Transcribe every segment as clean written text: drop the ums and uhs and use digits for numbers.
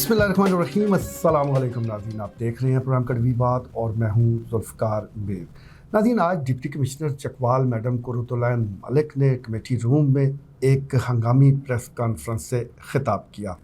बिस्मिल्लाहिर्रहमानिर्रहीम, अस्सलाम वालेकुम नाज़रीन। आप देख रहे हैं प्रोग्राम कड़वी बात और मैं हूं ज़ुल्फ़िकार मीर। नाज़रीन, आज deputy commissioner Chakwal madam Qurratulain Malik ने कमेटी रूम में एक हंगामी प्रेस कॉन्फ्रेंस से ख़िताब किया।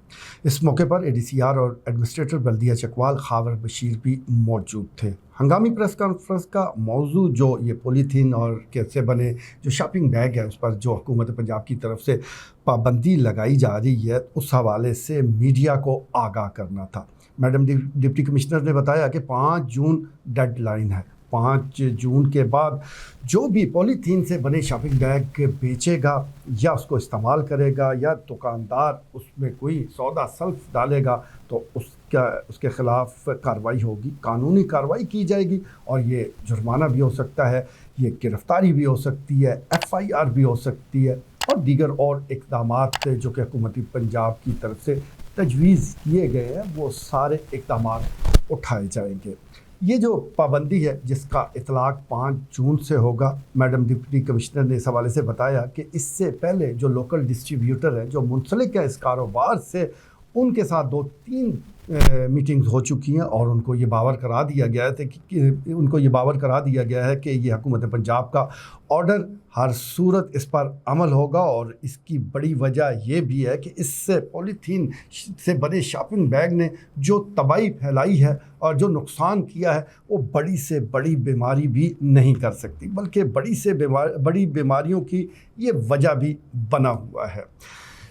इस मौके पर ADCR और एडमिनिस्ट्रेटर बल्दिया चकवाल खावर बशीर भी मौजूद थे। हंगामी प्रेस कॉन्फ्रेंस का मौजू जो ये पॉलीथीन और कैसे बने जो शॉपिंग बैग है उस पर जो हुकूमत पंजाब की तरफ से पाबंदी लगाई जा रही है, उस हवाले से मीडिया को आगाह करना था। मैडम डिप्टी कमिश्नर ने बताया कि 5 जून डेडलाइन है। 5 जून के बाद जो भी पॉलीथीन से बने शॉपिंग बैग बेचेगा या उसको इस्तेमाल करेगा या दुकानदार उसमें कोई सौदा सल्फ डालेगा तो उसके ख़िलाफ़ कार्रवाई होगी, कानूनी कार्रवाई की जाएगी और ये जुर्माना भी हो सकता है, ये गिरफ़्तारी भी हो सकती है, FIR भी हो सकती है और दीगर और इक़दामात जो कि हुकूमत पंजाब की तरफ से तजवीज़ किए गए हैं वो सारे इक़दामात उठाए जाएंगे। ये जो पाबंदी है जिसका इतलाक़ 5 जून से होगा, मैडम डिप्टी कमिश्नर ने इस हवाले से बताया कि इससे पहले जो लोकल डिस्ट्रीब्यूटर हैं जो मुंसलिक है इस कारोबार से, उनके साथ 2-3 मीटिंग्स हो चुकी हैं और उनको ये बावर करा दिया गया है कि ये हुकूमत पंजाब का ऑर्डर हर सूरत इस पर अमल होगा। और इसकी बड़ी वजह ये भी है कि इससे पॉलीथीन से बने शॉपिंग बैग ने जो तबाही फैलाई है और जो नुकसान किया है वो बड़ी से बड़ी बीमारी भी नहीं कर सकती, बल्कि बड़ी बीमारियों की ये वजह भी बना हुआ है।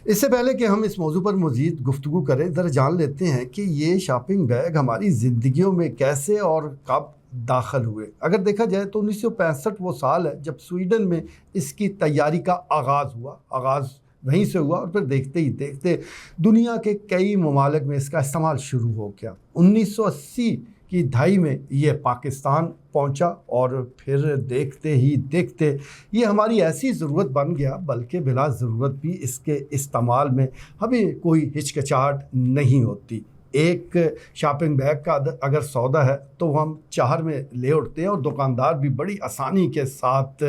इससे पहले कि हम इस मौजू पर मज़ीद गुफ्तगू करें, ज़रा जान लेते हैं कि ये शॉपिंग बैग हमारी ज़िंदगियों में कैसे और कब दाखिल हुए। अगर देखा जाए तो 1965 वो साल है जब स्वीडन में इसकी तैयारी का आगाज़ वहीं से हुआ और फिर देखते ही देखते दुनिया के कई ममालिक में इसका इस्तेमाल शुरू हो गया। 1980 की दहाई में ये पाकिस्तान पहुंचा और फिर देखते ही देखते ये हमारी ऐसी ज़रूरत बन गया, बल्कि बिला ज़रूरत भी इसके इस्तेमाल में हमें कोई हिचकिचाहट नहीं होती। एक शॉपिंग बैग का अगर सौदा है तो हम 4 में ले उठते हैं और दुकानदार भी बड़ी आसानी के साथ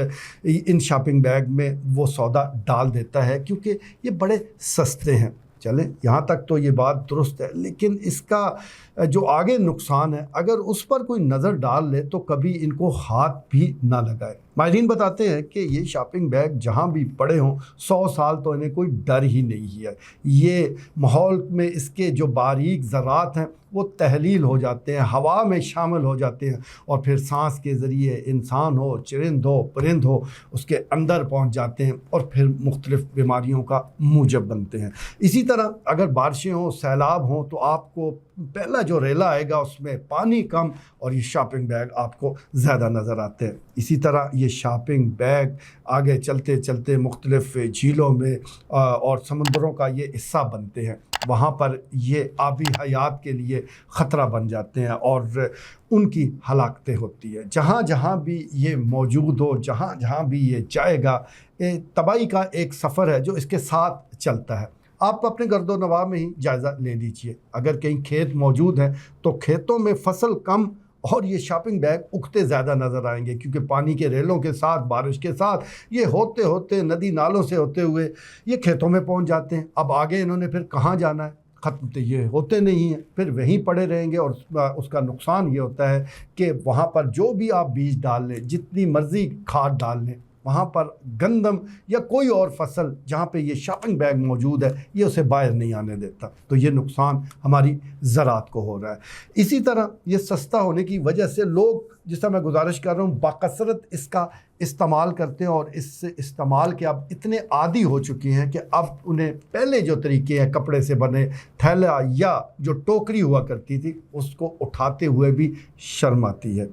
इन शॉपिंग बैग में वो सौदा डाल देता है क्योंकि ये बड़े सस्ते हैं। चलें, यहाँ तक तो ये बात दुरुस्त है, लेकिन इसका जो आगे नुकसान है अगर उस पर कोई नज़र डाल ले तो कभी इनको हाथ भी ना लगाए। माहिरीन बताते हैं कि ये शॉपिंग बैग जहाँ भी पड़े हों 100 साल तो इन्हें कोई डर ही नहीं है। ये माहौल में इसके जो बारीक ज़रात हैं वो तहलील हो जाते हैं, हवा में शामिल हो जाते हैं और फिर सांस के ज़रिए इंसान हो, चरिंद हो, परिंद हो, उसके अंदर पहुंच जाते हैं और फिर मुख्तलिफ़ बीमारियों का मूजब बनते हैं। इसी तरह अगर बारिशें हों, सैलाब हों तो आपको पहला जो रेला आएगा उसमें पानी कम और ये शॉपिंग बैग आपको ज़्यादा नज़र आते हैं। इसी तरह ये शॉपिंग बैग आगे चलते चलते मुख्तलिफ़ झीलों में और समुंदरों का ये हिस्सा बनते हैं। वहाँ पर ये आबी हयात के लिए ख़तरा बन जाते हैं और उनकी हलाकतें होती है। जहाँ जहाँ भी ये मौजूद हो, जहाँ जहाँ भी ये जाएगा, तबाही का एक सफ़र है जो इसके साथ चलता है। आप अपने गर्दो नवाह में ही जायज़ा ले लीजिए। अगर कहीं खेत मौजूद हैं तो खेतों में फसल कम और ये शॉपिंग बैग उगते ज़्यादा नज़र आएंगे क्योंकि पानी के रेलों के साथ, बारिश के साथ ये होते होते नदी नालों से होते हुए ये खेतों में पहुंच जाते हैं। अब आगे इन्होंने फिर कहाँ जाना है, ख़त्म तो ये होते नहीं हैं, फिर वहीं पड़े रहेंगे और उसका नुकसान ये होता है कि वहाँ पर जो भी आप बीज डाल लें, जितनी मर्ज़ी खाद डाल लें, वहाँ पर गंदम या कोई और फसल जहाँ पे ये शॉपिंग बैग मौजूद है ये उसे बाहर नहीं आने देता, तो ये नुकसान हमारी ज़रात को हो रहा है। इसी तरह ये सस्ता होने की वजह से लोग, जिसका मैं गुजारिश कर रहा हूँ, बाकसरत इसका इस्तेमाल करते हैं और इस इस्तेमाल के अब इतने आदी हो चुके हैं कि अब उन्हें पहले जो तरीके हैं कपड़े से बने थैला या जो टोकरी हुआ करती थी उसको उठाते हुए भी शर्म आती है।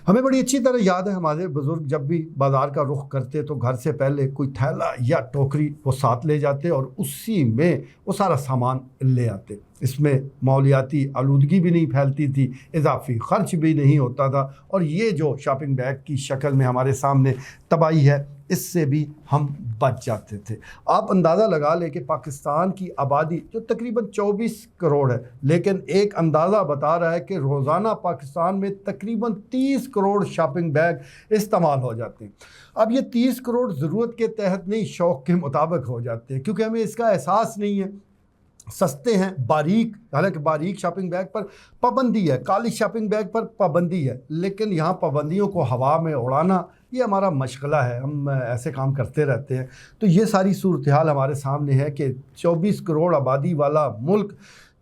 हमें बड़ी अच्छी तरह याद है हमारे बुज़ुर्ग जब भी बाज़ार का रुख करते तो घर से पहले कोई थैला या टोकरी वो साथ ले जाते और उसी में वो सारा सामान ले आते। इसमें माहौलियाती आलूदगी भी नहीं फैलती थी, इजाफी ख़र्च भी नहीं होता था और ये जो शॉपिंग बैग की शक्ल में हमारे सामने तबाही है इससे भी हम बच जाते थे। आप अंदाज़ा लगा लें कि पाकिस्तान की आबादी जो तकरीबन 24 करोड़ है, लेकिन एक अंदाज़ा बता रहा है कि रोज़ाना पाकिस्तान में तकरीबन 30 करोड़ शॉपिंग बैग इस्तेमाल हो जाते हैं। अब ये 30 करोड़ ज़रूरत के तहत नहीं, शौक़ के मुताबिक हो जाते हैं क्योंकि हमें इसका एहसास नहीं है सस्ते हैं, बारीक, हालांकि बारीक शॉपिंग बैग पर पाबंदी है, काली शॉपिंग बैग पर पाबंदी है, लेकिन यहाँ पाबंदियों को हवा में उड़ाना ये हमारा मशगला है, हम ऐसे काम करते रहते हैं। तो ये सारी सूरत हाल हमारे सामने है कि 24 करोड़ आबादी वाला मुल्क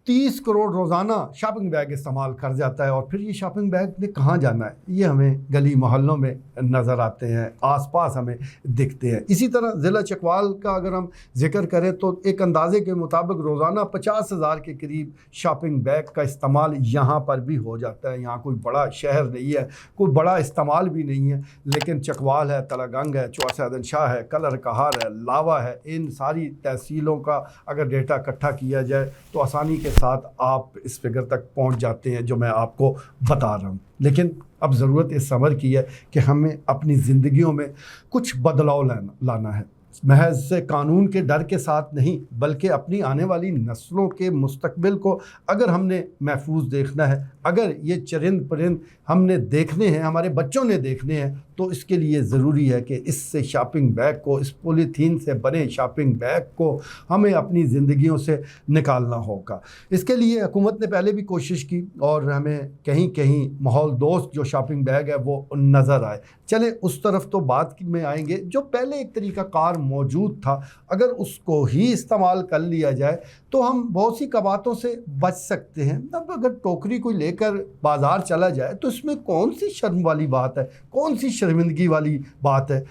30 करोड़ रोज़ाना शॉपिंग बैग इस्तेमाल कर जाता है, और फिर ये शॉपिंग बैग ने कहाँ जाना है, ये हमें गली मोहल्लों में नज़र आते हैं, आसपास हमें दिखते हैं। इसी तरह ज़िला चकवाल का अगर हम जिक्र करें तो एक अंदाजे के मुताबिक रोज़ाना 50,000 के करीब शॉपिंग बैग का इस्तेमाल यहाँ पर भी हो जाता है। यहाँ कोई बड़ा शहर नहीं है, कोई बड़ा इस्तेमाल भी नहीं है, लेकिन चकवाल है, तलागंग है, चौसा शाह है, कलर कहार है, लावा है, इन सारी तहसीलों का अगर डेटा इकट्ठा किया जाए तो आसानी के साथ आप इस फिगर तक पहुंच जाते हैं जो मैं आपको बता रहा हूं। लेकिन अब ज़रूरत इस अमर की है कि हमें अपनी ज़िंदगियों में कुछ बदलाव लाना है, महज से कानून के डर के साथ नहीं, बल्कि अपनी आने वाली नस्लों के मुस्तकबिल को अगर हमने महफूज देखना है, अगर ये चरिंद परिंद हमने देखने हैं, हमारे बच्चों ने देखने हैं, तो इसके लिए ज़रूरी है कि इससे शॉपिंग बैग को, इस पॉलीथीन से बने शॉपिंग बैग को हमें अपनी ज़िंदगियों से निकालना होगा। इसके लिए हुकूमत ने पहले भी कोशिश की और हमें कहीं कहीं माहौल दोस्त जो शॉपिंग बैग है वो नज़र आए। चले उस तरफ तो बात में आएंगे। जो पहले एक तरीका कार मौजूद था, अगर उसको ही इस्तेमाल कर लिया जाए तो हम बहुत सी कबातों से बच सकते हैं। अब अगर टोकरी कोई लेकर बाज़ार चला जाए तो इसमें कौन सी शर्म वाली बात है, कौन सी शर्मिंदगी वाली बात है।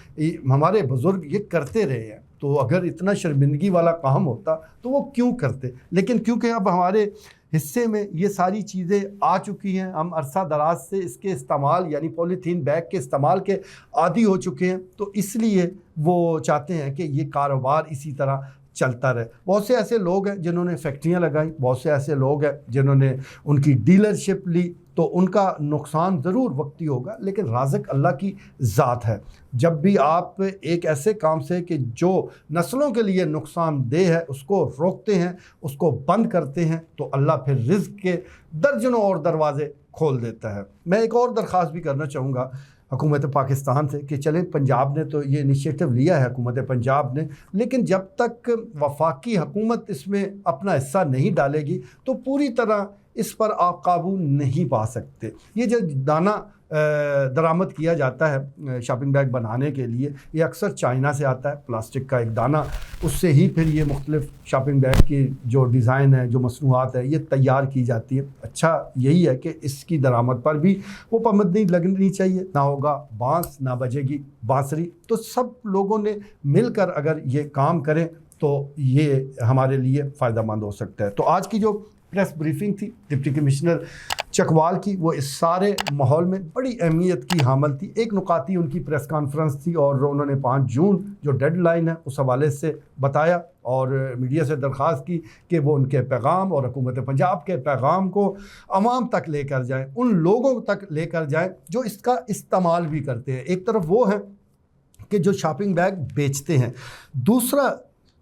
हमारे बुज़ुर्ग ये करते रहे हैं, तो अगर इतना शर्मिंदगी वाला काम होता तो वो क्यों करते। लेकिन क्योंकि अब हमारे हिस्से में ये सारी चीज़ें आ चुकी हैं, हम अरसा दराज से इसके इस्तेमाल यानी पॉलीथीन बैग के इस्तेमाल के आदी हो चुके हैं, तो इसलिए वो चाहते हैं कि ये कारोबार इसी तरह चलता रहे। बहुत से ऐसे लोग हैं जिन्होंने फैक्ट्रियां लगाई, बहुत से ऐसे लोग हैं जिन्होंने उनकी डीलरशिप ली, तो उनका नुकसान ज़रूर वक्ती होगा, लेकिन राज़िक अल्लाह की ज़ात है। जब भी आप एक ऐसे काम से कि जो नस्लों के लिए नुकसानदेह है उसको रोकते हैं, उसको बंद करते हैं, तो अल्लाह फिर रिज़्क़ के दर्जनों और दरवाज़े खोल देता है। मैं एक और दरख्वास्त भी करना चाहूँगा हुकूमत पाकिस्तान से कि चलें, पंजाब ने तो ये इनिशिएटिव लिया है, हुकूमत पंजाब ने, लेकिन जब तक वफाकी हुकूमत इसमें अपना हिस्सा नहीं डालेगी तो पूरी तरह इस पर आप काबू नहीं पा सकते। ये जो दाना दरामद किया जाता है शॉपिंग बैग बनाने के लिए, ये अक्सर चाइना से आता है, प्लास्टिक का एक दाना, उससे ही फिर ये मुख्तलिफ शॉपिंग बैग की जो डिज़ाइन है, जो मसनूआत है, ये तैयार की जाती है। अच्छा यही है कि इसकी दरामद पर भी वो पाबंदी लगनी चाहिए, ना होगा बांस ना बजेगी बांसुरी। तो सब लोगों ने मिलकर अगर ये काम करें तो ये हमारे लिए फ़ायदेमंद हो सकता है। तो आज की जो प्रेस ब्रीफिंग थी डिप्टी कमिश्नर चकवाल की, वो इस सारे माहौल में बड़ी अहमियत की हामल थी। एक नुकाती उनकी प्रेस कॉन्फ्रेंस थी और उन्होंने 5 जून जो डेडलाइन है उस हवाले से बताया और मीडिया से दरख्वास्त की कि वो उनके पैगाम और हुकूमत पंजाब के पैगाम को आवाम तक लेकर जाएं, उन लोगों तक लेकर जाएं जो इसका इस्तेमाल भी करते हैं। एक तरफ वो हैं कि जो शॉपिंग बैग बेचते हैं, दूसरा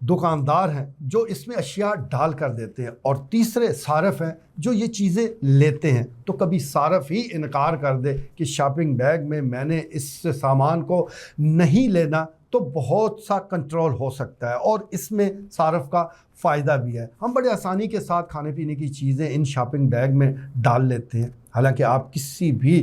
दुकानदार हैं जो इसमें अशिया डाल कर देते हैं, और तीसरे सारफ हैं जो ये चीज़ें लेते हैं। तो कभी सारफ ही इनकार कर दे कि शॉपिंग बैग में मैंने इस सामान को नहीं लेना, तो बहुत सा कंट्रोल हो सकता है और इसमें सारफ का फ़ायदा भी है। हम बड़े आसानी के साथ खाने पीने की चीज़ें इन शॉपिंग बैग में डाल लेते हैं। हालांकि आप किसी भी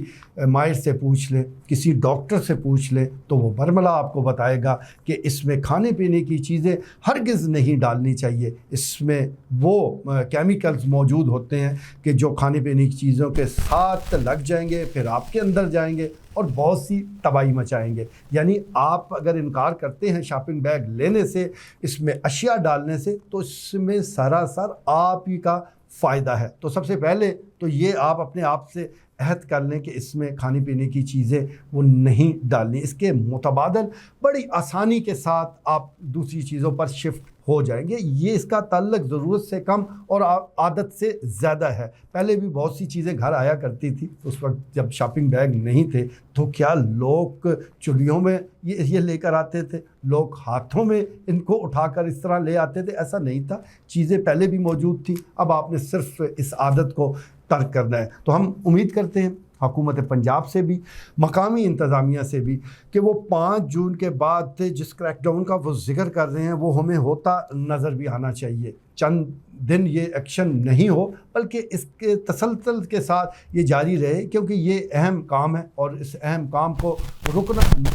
माहिर से पूछ लें, किसी डॉक्टर से पूछ लें, तो वो बरमला आपको बताएगा कि इसमें खाने पीने की चीज़ें हरगिज़ नहीं डालनी चाहिए। इसमें वो केमिकल्स मौजूद होते हैं कि जो खाने पीने की चीज़ों के साथ लग जाएंगे, फिर आपके अंदर जाएंगे और बहुत सी तबाही मचाएंगे। यानी आप अगर इनकार करते हैं शॉपिंग बैग लेने से, इसमें अशिया डालने से, तो इसमें सरासर आप ही का फ़ायदा है। तो सबसे पहले तो ये आप अपने आप से अहद कर लें कि इसमें खाने पीने की चीज़ें वो नहीं डालनी। इसके मुतबादल बड़ी आसानी के साथ आप दूसरी चीज़ों पर शिफ्ट हो जाएंगे। ये इसका ताल्लुक ज़रूरत से कम और आदत से ज़्यादा है। पहले भी बहुत सी चीज़ें घर आया करती थी, उस वक्त जब शॉपिंग बैग नहीं थे, तो क्या लोग चुलियों में ये लेकर आते थे, लोग हाथों में इनको उठाकर इस तरह ले आते थे? ऐसा नहीं था, चीज़ें पहले भी मौजूद थी। अब आपने सिर्फ इस आदत को तर्क करना है। तो हम उम्मीद करते हैं حکومت پنجاب سے بھی، مقامی انتظامیہ سے بھی، کہ وہ 5 جون کے بعد جس کریک ڈاؤن کا وہ ذکر کر رہے ہیں وہ ہمیں ہوتا نظر بھی آنا چاہیے۔ چند دن یہ ایکشن نہیں ہو بلکہ اس کے تسلسل کے ساتھ یہ جاری رہے، کیونکہ یہ اہم کام ہے اور اس اہم کام کو رکنا نہیں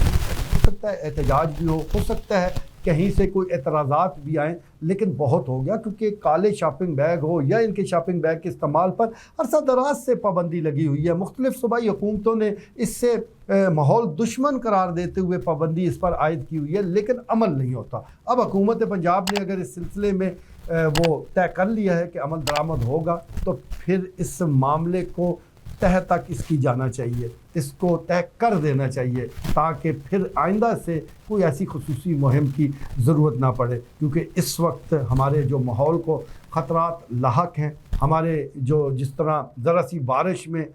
ہو سکتا ہے۔ احتجاج بھی ہو سکتا ہے کہیں سے کوئی اعتراضات بھی آئیں، لیکن بہت ہو گیا، کیونکہ کالے شاپنگ بیگ ہو یا ان کے شاپنگ بیگ کے استعمال پر عرصہ دراز سے پابندی لگی ہوئی ہے۔ مختلف صوبائی حکومتوں نے اس سے ماحول دشمن قرار دیتے ہوئے پابندی اس پر عائد کی ہوئی ہے، لیکن عمل نہیں ہوتا۔ اب حکومت پنجاب نے اگر اس سلسلے میں وہ طے کر لیا ہے کہ عمل درآمد ہوگا، تو پھر اس معاملے کو تہ تک اس کی جانا چاہیے، اس کو طے کر دینا چاہیے، تاکہ پھر آئندہ سے کوئی ایسی خصوصی مہم کی ضرورت نہ پڑے، کیونکہ اس وقت ہمارے جو ماحول کو خطرات لاحق ہیں، ہمارے جو جس طرح ذرا سی بارش میں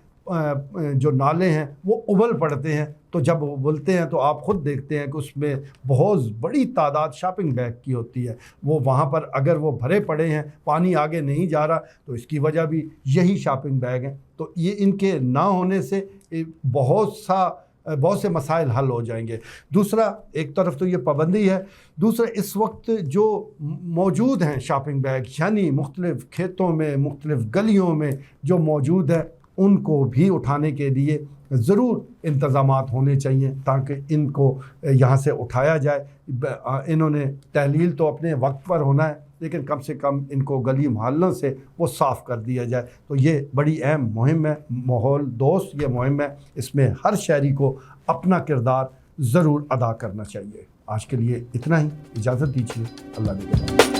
جو نالے ہیں وہ ابل پڑتے ہیں، تو جب ابلتے ہیں تو آپ خود دیکھتے ہیں کہ اس میں بہت بڑی تعداد شاپنگ بیگ کی ہوتی ہے۔ وہ وہاں پر اگر وہ بھرے پڑے ہیں، پانی آگے نہیں جا رہا، تو اس کی وجہ بھی یہی شاپنگ بیگ ہیں۔ تو یہ ان کے نہ ہونے سے بہت سے مسائل حل ہو جائیں گے۔ دوسرا، ایک طرف تو یہ پابندی ہے، دوسرا اس وقت جو موجود ہیں شاپنگ بیگ، یعنی مختلف کھیتوں میں، مختلف گلیوں میں جو موجود ہے، ان کو بھی اٹھانے کے لیے ضرور انتظامات ہونے چاہیے تاکہ ان کو یہاں سے اٹھایا جائے۔ انہوں نے تحلیل تو اپنے وقت پر ہونا ہے، لیکن کم سے کم ان کو گلی محلوں سے وہ صاف کر دیا جائے۔ تو یہ بڑی اہم مہم ہے، ماحول دوست یہ مہم ہے، اس میں ہر شہری کو اپنا کردار ضرور ادا کرنا چاہیے۔ آج کے لیے اتنا ہی، اجازت دیجیے، اللہ نگہبان۔